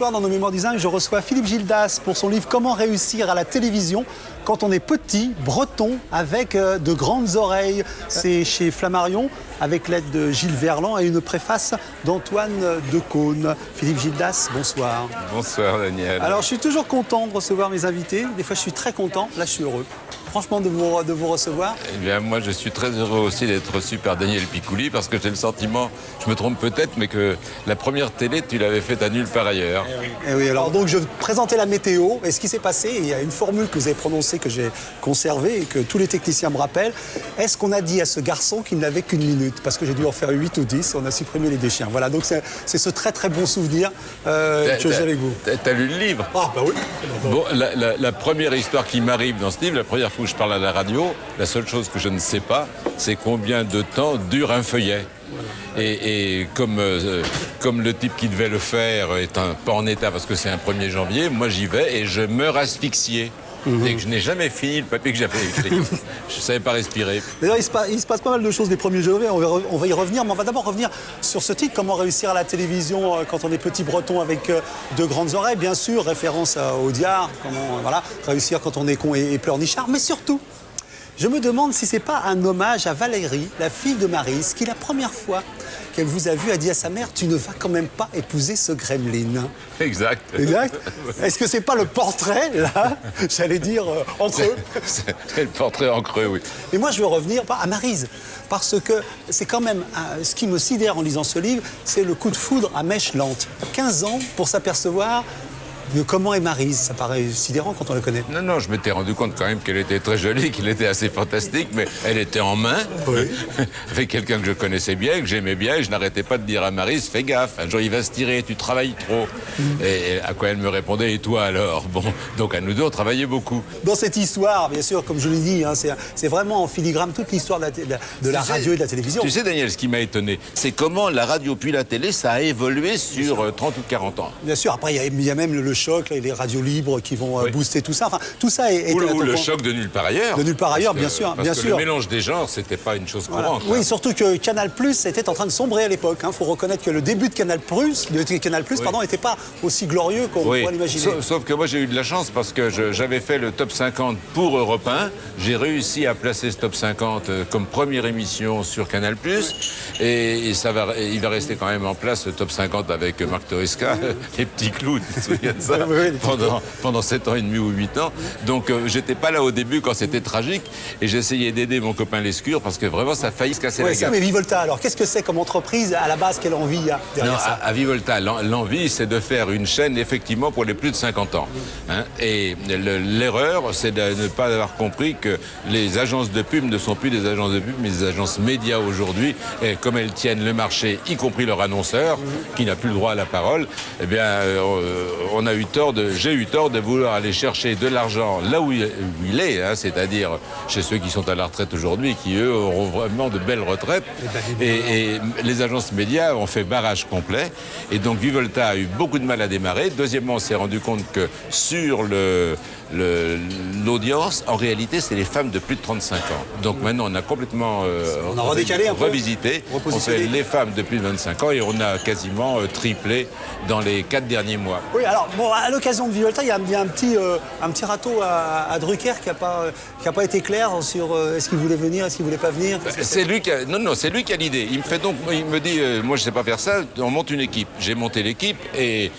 soir, dans nos mémoires design, je reçois Philippe Gildas pour son livre « Comment réussir à la télévision quand on est petit, breton, avec de grandes oreilles ». C'est chez Flammarion, avec l'aide de Gilles Verland et une préface d'Antoine Decaune. Philippe Gildas, bonsoir. Bonsoir Daniel. Alors, je suis toujours content de recevoir mes invités. Des fois, je suis très content. Là, je suis heureux. Franchement, de vous recevoir. Eh bien, moi, je suis très heureux aussi d'être reçu par Daniel Picouli parce que j'ai le sentiment, je me trompe peut-être, mais que la première télé, tu l'avais faite à nulle part ailleurs. Eh oui, alors donc je présentais la météo et ce qui s'est passé, il y a une formule que vous avez prononcée que j'ai conservée et que tous les techniciens me rappellent. Est-ce qu'on a dit à ce garçon qu'il n'avait qu'une minute? Parce que j'ai dû en faire 8 ou 10, on a supprimé les déchiens. Voilà, donc c'est ce très très bon souvenir que j'ai avec vous. T'as lu le livre? Ah bah oui. Bon, la première histoire qui m'arrive dans ce livre, la première fois où je parle à la radio, la seule chose que je ne sais pas, c'est combien de temps dure un feuillet. Et comme le type qui devait le faire est pas en état parce que c'est un 1er janvier, moi j'y vais et je meurs asphyxié. Et que je n'ai jamais fini le papier que j'avais écrit. Je ne savais pas respirer. D'ailleurs, il se passe pas mal de choses des 1er janvier, on va y revenir, mais on va d'abord revenir sur ce titre, comment réussir à la télévision quand on est petit breton avec de grandes oreilles, bien sûr, référence à Audiard, comment réussir quand on est con et pleurnichard, mais surtout, je me demande si c'est pas un hommage à Valérie, la fille de Maryse, qui la première fois qu'elle vous a vu a dit à sa mère « Tu ne vas quand même pas épouser ce gremlin ». Exact. Exact. Est-ce que c'est pas le portrait, là, j'allais dire, en creux? C'est le portrait en creux, oui. Et moi, je veux revenir à Maryse, parce que c'est quand même ce qui me sidère en lisant ce livre, c'est le coup de foudre à mèche lente. 15 ans pour s'apercevoir de comment est Maryse. Ça paraît sidérant quand on le connaît. Non, je m'étais rendu compte quand même qu'elle était très jolie, qu'elle était assez fantastique, mais elle était en main, oui. Avec quelqu'un que je connaissais bien, que j'aimais bien, et je n'arrêtais pas de dire à Maryse, fais gaffe, un jour il va se tirer, tu travailles trop. Et à quoi elle me répondait, et toi alors? Bon, donc à nous deux, on travaillait beaucoup. Dans cette histoire, bien sûr, comme je l'ai dit, hein, c'est vraiment en filigrane toute l'histoire de la radio et de la télévision. Tu sais, Daniel, ce qui m'a étonné, c'est comment la radio puis la télé, ça a évolué sur 30 ou 40 ans. Bien sûr, après, il y a même le choc, les radios libres qui vont booster tout ça. Enfin, tout ça est... Ou le choc de nulle part ailleurs. De nulle part ailleurs, bien sûr. Parce que le mélange des genres, c'était pas une chose courante. Oui, surtout que Canal+ était en train de sombrer à l'époque. Il faut reconnaître que le début de Canal+, n'était pas aussi glorieux qu'on pourrait l'imaginer. Sauf que moi, j'ai eu de la chance parce que j'avais fait le top 50 pour Europe 1. J'ai réussi à placer ce top 50 comme première émission sur Canal+. Et il va rester quand même en place, le top 50 avec Marc Toresca, les petits clous, tu te souviens de ça? Pendant 7 ans et demi ou 8 ans. Donc, j'étais pas là au début quand c'était tragique. Et j'essayais d'aider mon copain Lescure parce que vraiment, ça a failli se casser la gueule. Mais Vivolta, alors, qu'est-ce que c'est comme entreprise à la base? Quelle envie il y a derrière ça? À Vivolta, l'envie, c'est de faire une chaîne, effectivement, pour les plus de 50 ans. Hein? Et l'erreur, c'est de ne pas avoir compris que les agences de pub ne sont plus des agences de pub, mais des agences médias aujourd'hui. Et comme elles tiennent le marché, y compris leur annonceur, qui n'a plus le droit à la parole, eh bien, j'ai eu tort de vouloir aller chercher de l'argent là où il est, hein, c'est-à-dire chez ceux qui sont à la retraite aujourd'hui, qui eux auront vraiment de belles retraites. Et les agences médias ont fait barrage complet. Et donc Vivolta a eu beaucoup de mal à démarrer. Deuxièmement, on s'est rendu compte que sur l'audience, en réalité, c'est les femmes de plus de 35 ans. Donc maintenant, on a complètement revisité. On fait les femmes de plus de 25 ans et on a quasiment triplé dans les 4 derniers mois. Oui, alors, bon, à l'occasion de Vivolta, il y a un petit râteau à Drucker qui n'a pas été clair sur est-ce qu'il voulait venir, est-ce qu'il voulait pas venir. C'est lui qui a l'idée. Il me dit, moi je sais pas faire ça, on monte une équipe. J'ai monté l'équipe et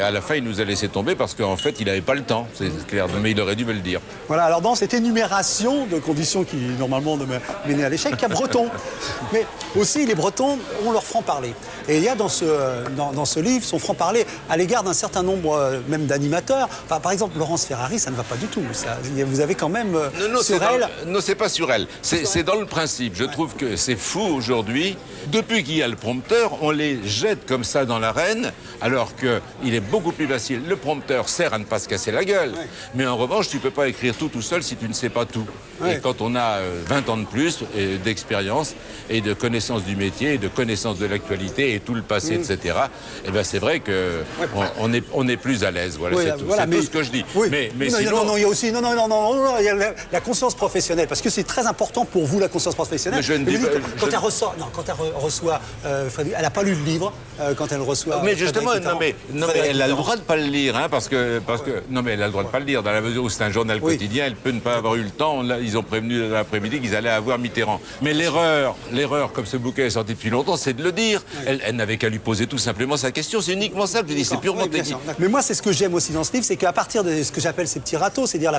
à la fin il nous a laissé tomber parce qu'en fait il n'avait pas le temps, c'est clair, mais il aurait dû me le dire. Voilà, alors dans cette énumération de conditions qui normalement ne menaient à l'échec, il y a Breton. Mais aussi les Bretons ont leur franc-parler. Et il y a dans ce livre son franc-parler à l'égard d'un certain nombre même d'animateurs. Enfin, par exemple, Laurence Ferrari, ça ne va pas du tout. Ça, vous avez quand même sur elle... Non, c'est pas sur elle. C'est dans le principe. Je trouve que c'est fou aujourd'hui. Depuis qu'il y a le prompteur, on les jette comme ça dans l'arène, alors qu'il est beaucoup plus facile. Le prompteur sert à ne pas se casser la gueule. Ouais. Mais en revanche, tu ne peux pas écrire tout seul si tu ne sais pas tout. Ouais. Et quand on a 20 ans de plus d'expérience et de connaissance du métier, et de connaissance de l'actualité et tout le passé, etc., eh ben c'est vrai qu'on est plus à l'aise. Voilà, Oui, c'est tout, voilà, tout ce que je dis. Oui. Mais non, sinon... non, il y a aussi il y a la conscience professionnelle, parce que c'est très important pour vous, la conscience professionnelle. Mais je ne dis pas... Quand elle reçoit Frédéric, elle n'a pas lu le livre, quand elle reçoit... Mais justement, non, mais elle a le droit de ne pas le lire, hein, parce que non, mais elle a le droit de ne pas le lire, dans la mesure où c'est un journal quotidien, elle peut ne pas avoir eu le temps. Là, ils ont prévenu l'après-midi qu'ils allaient avoir Mitterrand. Mais l'erreur, comme ce bouquin est sorti depuis longtemps, c'est de le dire. Elle n'avait qu'à lui poser tout simplement sa question. C'est uniquement ça que je dis, c'est purement technique. Mais moi, c'est ce que j'aime aussi dans ce livre, c'est qu'à partir de ce que j'appelle ces petits râteaux, c'est-à-dire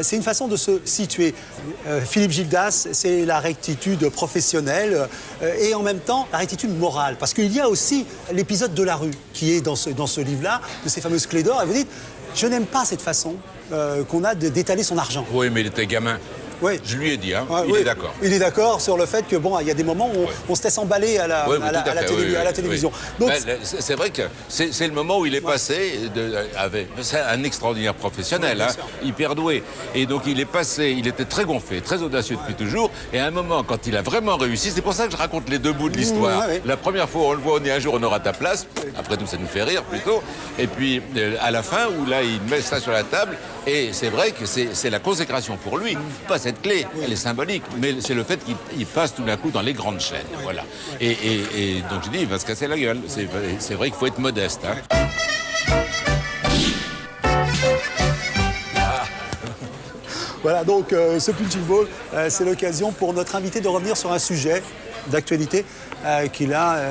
c'est une façon de se situer. Philippe Gildas, c'est la rectitude professionnelle et en même temps la rectitude morale. Parce qu'il y a aussi l'épisode de la rue qui est dans ce livre-là, de ces fameuses clés d'or. Et vous dites, je n'aime pas cette façon qu'on a d'étaler son argent. Oui, mais il était gamin. Oui. Je lui ai dit, hein, il est d'accord. Il est d'accord sur le fait que bon, il y a des moments où on se laisse emballer à la télévision. Donc, c'est vrai que c'est le moment où il est passé c'est un extraordinaire professionnel, hein, hyper doué. Et donc il est passé, il était très gonflé, très audacieux depuis toujours. Et à un moment, quand il a vraiment réussi, c'est pour ça que je raconte les deux bouts de l'histoire. La première fois, on le voit, on est un jour, on aura ta place. Après tout, ça nous fait rire plutôt. Et puis à la fin, où là, il met ça sur la table. Et c'est vrai que c'est la consécration pour lui. Pas cette clé, elle est symbolique, mais c'est le fait qu'il passe tout d'un coup dans les grandes chaînes. Voilà. Et donc je dis, il va se casser la gueule. C'est vrai qu'il faut être modeste. Hein. Voilà, donc ce punching ball, c'est l'occasion pour notre invité de revenir sur un sujet d'actualité qu'il a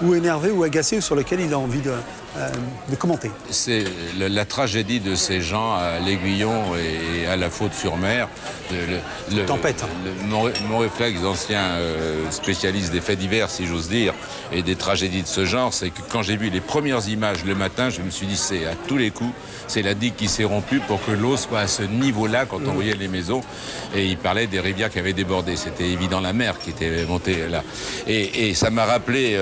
ou énervé ou agacé, ou sur lequel il a envie de commenter. C'est la tragédie de ces gens à l'Aiguillon et à la Faute-sur-Mer. Tempête. Mon réflexe d'ancien spécialiste des faits divers, si j'ose dire, et des tragédies de ce genre, c'est que quand j'ai vu les premières images le matin, je me suis dit, c'est à tous les coups, c'est la digue qui s'est rompue pour que l'eau soit à ce niveau-là quand on voyait les maisons. Et il parlait des rivières qui avaient débordé. C'était évident la mer qui était montée là. Et ça m'a rappelé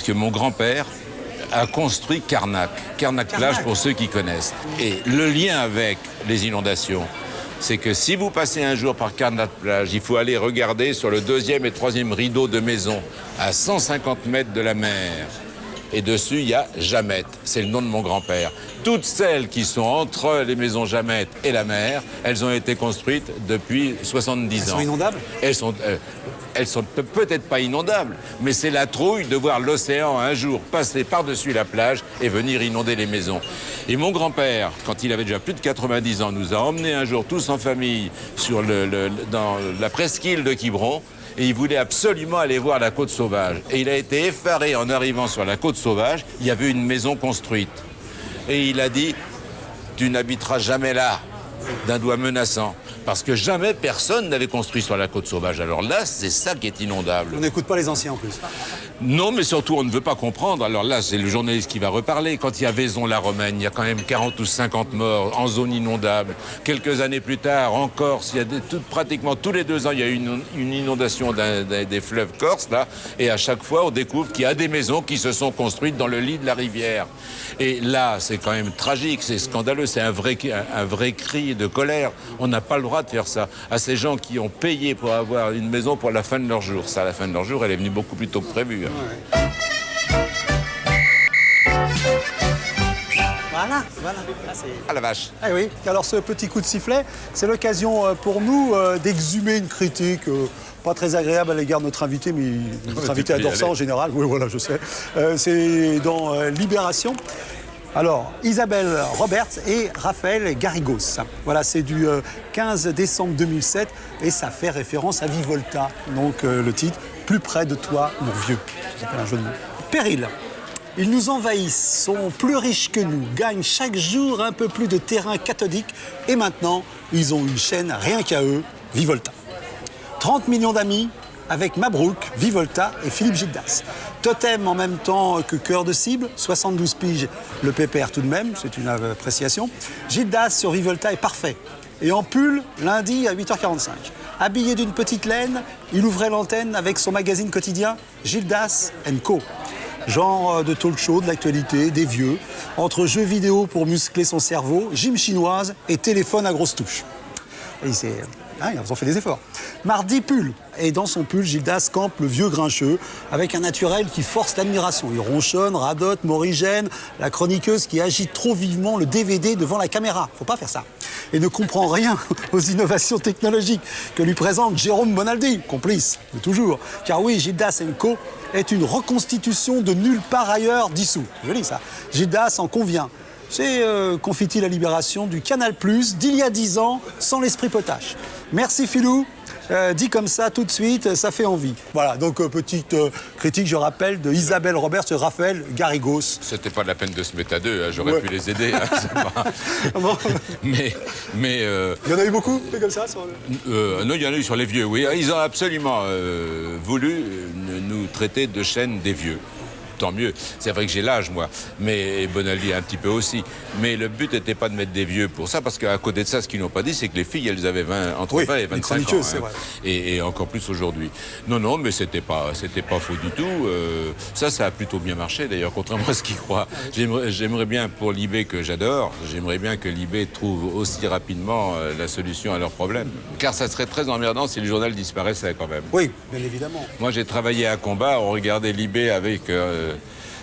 que mon grand-père a construit Carnac plage pour ceux qui connaissent. Et le lien avec les inondations, c'est que si vous passez un jour par Carnac plage, il faut aller regarder sur le 2e et 3e rideau de maison, à 150 mètres de la mer. Et dessus, il y a Jamette. C'est le nom de mon grand-père. Toutes celles qui sont entre les maisons Jamette et la mer, elles ont été construites depuis 70 ans. Elles sont inondables ? Elles sont peut-être pas inondables, mais c'est la trouille de voir l'océan un jour passer par-dessus la plage et venir inonder les maisons. Et mon grand-père, quand il avait déjà plus de 90 ans, nous a emmenés un jour tous en famille dans la presqu'île de Quiberon. Et il voulait absolument aller voir la côte sauvage. Et il a été effaré en arrivant sur la côte sauvage. Il y avait une maison construite. Et il a dit, tu n'habiteras jamais là, d'un doigt menaçant. Parce que jamais personne n'avait construit sur la côte sauvage. Alors là, c'est ça qui est inondable. On n'écoute pas les anciens en plus. Non, mais surtout, on ne veut pas comprendre. Alors là, c'est le journaliste qui va reparler. Quand il y a Vaison-la-Romaine, il y a quand même 40 ou 50 morts en zone inondable. Quelques années plus tard, en Corse, il y a pratiquement tous les 2 ans, il y a une inondation des fleuves corses, là. Et à chaque fois, on découvre qu'il y a des maisons qui se sont construites dans le lit de la rivière. Et là, c'est quand même tragique, c'est scandaleux, c'est un vrai cri de colère. On n'a pas le droit de faire ça à ces gens qui ont payé pour avoir une maison pour la fin de leur jour. Ça, la fin de leur jour, elle est venue beaucoup plus tôt que prévu. Hein. Voilà. Ah la vache. Ah oui, alors ce petit coup de sifflet, c'est l'occasion pour nous d'exhumer une critique pas très agréable à l'égard de notre invité, mais notre invité adore ça en général. Oui, voilà, je sais. C'est dans Libération. Alors, Isabelle Roberts et Raphaël Garrigos. Voilà, c'est du 15 décembre 2007 et ça fait référence à Vivolta. Donc, le titre, Plus près de toi, mon vieux. C'est un jeu de mots. Péril. Ils nous envahissent, sont plus riches que nous, gagnent chaque jour un peu plus de terrain cathodique et maintenant, ils ont une chaîne rien qu'à eux, Vivolta. 30 millions d'amis avec Mabrouk, Vivolta et Philippe Gildas. Totem en même temps que cœur de cible, 72 piges, le pépère tout de même, c'est une appréciation. Gildas sur Vivolta est parfait. Et en pull, lundi à 8h45. Habillé d'une petite laine, il ouvrait l'antenne avec son magazine quotidien Gildas & Co. Genre de talk show, de l'actualité, des vieux, entre jeux vidéo pour muscler son cerveau, gym chinoise et téléphone à grosse touche. Et c'est hein, ils ont fait des efforts. Mardi, pull. Et dans son pull, Gildas campe le vieux grincheux, avec un naturel qui force l'admiration. Il ronchonne, radote, morigène, la chroniqueuse qui agite trop vivement le DVD devant la caméra. Faut pas faire ça. Et ne comprend rien aux innovations technologiques que lui présente Jérôme Bonaldi, complice de toujours. Car oui, Gildas & Co est une reconstitution de nulle part ailleurs dissous. Joli ça. Gildas en convient. C'est, confie-t-il la Libération, du Canal+, d'il y a 10 ans, sans l'esprit potache. Merci Philou. Dit comme ça, tout de suite, ça fait envie. Voilà, donc petite critique, je rappelle, de Isabelle Roberts et Raphaël Garrigos. C'était pas de la peine de se mettre à deux, hein, j'aurais pu les aider. Hein, c'est pas... Bon. mais Il y en a eu beaucoup, comme ça sur le... non, il y en a eu sur les vieux, oui. Ils ont absolument voulu nous traiter de chaîne des vieux. Tant mieux. C'est vrai que j'ai l'âge, moi, mais Bonaldi un petit peu aussi. Mais le but n'était pas de mettre des vieux pour ça, parce qu'à côté de ça, ce qu'ils n'ont pas dit, c'est que les filles, elles avaient entre 20 et 25 ans. C'est hein, vrai. et encore plus aujourd'hui. Non, mais c'était pas faux du tout. Ça a plutôt bien marché, d'ailleurs, contrairement à ce qu'ils croient. J'aimerais bien, pour Libé, que j'adore, j'aimerais bien que Libé trouve aussi rapidement la solution à leurs problèmes. Car ça serait très emmerdant si le journal disparaissait quand même. Oui, bien évidemment. Moi, j'ai travaillé à Combat, on regardait Libé avec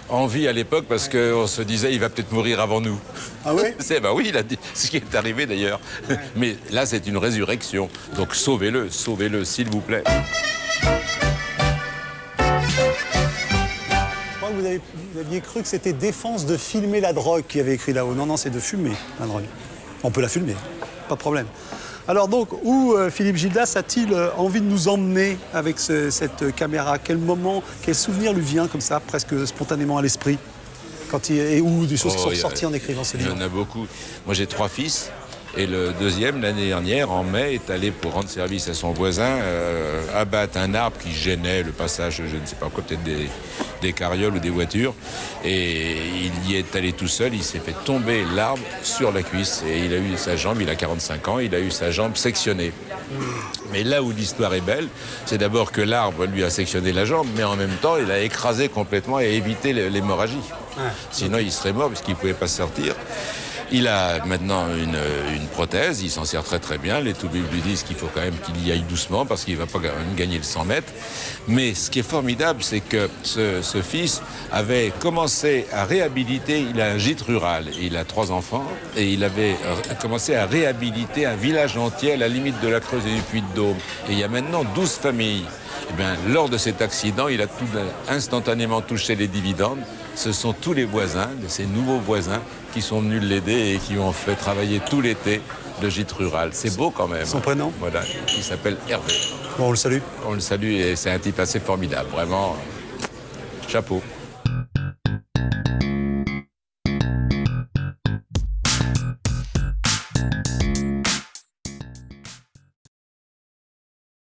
envie à l'époque parce qu'on se disait il va peut-être mourir avant nous. Ah oui? Oui, il a dit, ce qui est arrivé d'ailleurs. Ouais. Mais là, c'est une résurrection. Donc sauvez-le, s'il vous plaît. Vous aviez cru que c'était Défense de filmer la drogue qui avait écrit là-haut. Non, c'est de fumer la drogue. On peut la filmer, pas de problème. Alors donc, où Philippe Gildas a-t-il envie de nous emmener avec cette caméra? Quel moment, quel souvenir lui vient comme ça, presque spontanément à l'esprit ou des choses qui sont ressorties en écrivant ces livres? Il y en a beaucoup. Moi, j'ai 3 fils. Et le deuxième, l'année dernière, en mai, est allé pour rendre service à son voisin, abattre un arbre qui gênait le passage, je ne sais pas quoi, peut-être des carrioles ou des voitures. Et il y est allé tout seul, il s'est fait tomber l'arbre sur la cuisse. Et il a eu sa jambe, il a 45 ans, il a eu sa jambe sectionnée. Mais là où l'histoire est belle, c'est d'abord que l'arbre lui a sectionné la jambe, mais en même temps, il a écrasé complètement et évité l'hémorragie. Sinon, il serait mort parce qu'il ne pouvait pas sortir. Il a maintenant une prothèse, il s'en sert très très bien. Les toubibs lui disent qu'il faut quand même qu'il y aille doucement parce qu'il ne va pas quand même gagner le 100 mètres. Mais ce qui est formidable, c'est que ce fils avait commencé à réhabiliter, il a un gîte rural, il a 3 enfants, et il avait commencé à réhabiliter un village entier à la limite de la Creuse et du Puy-de-Dôme. Et il y a maintenant 12 familles. Eh bien, lors de cet accident, il a instantanément touché les dividendes. Ce sont tous les voisins, ces nouveaux voisins, qui sont venus l'aider et qui ont fait travailler tout l'été le gîte rural. C'est beau quand même. Son prénom? Voilà, il s'appelle Hervé. Bon, on le salue. On le salue et c'est un type assez formidable, vraiment. Chapeau.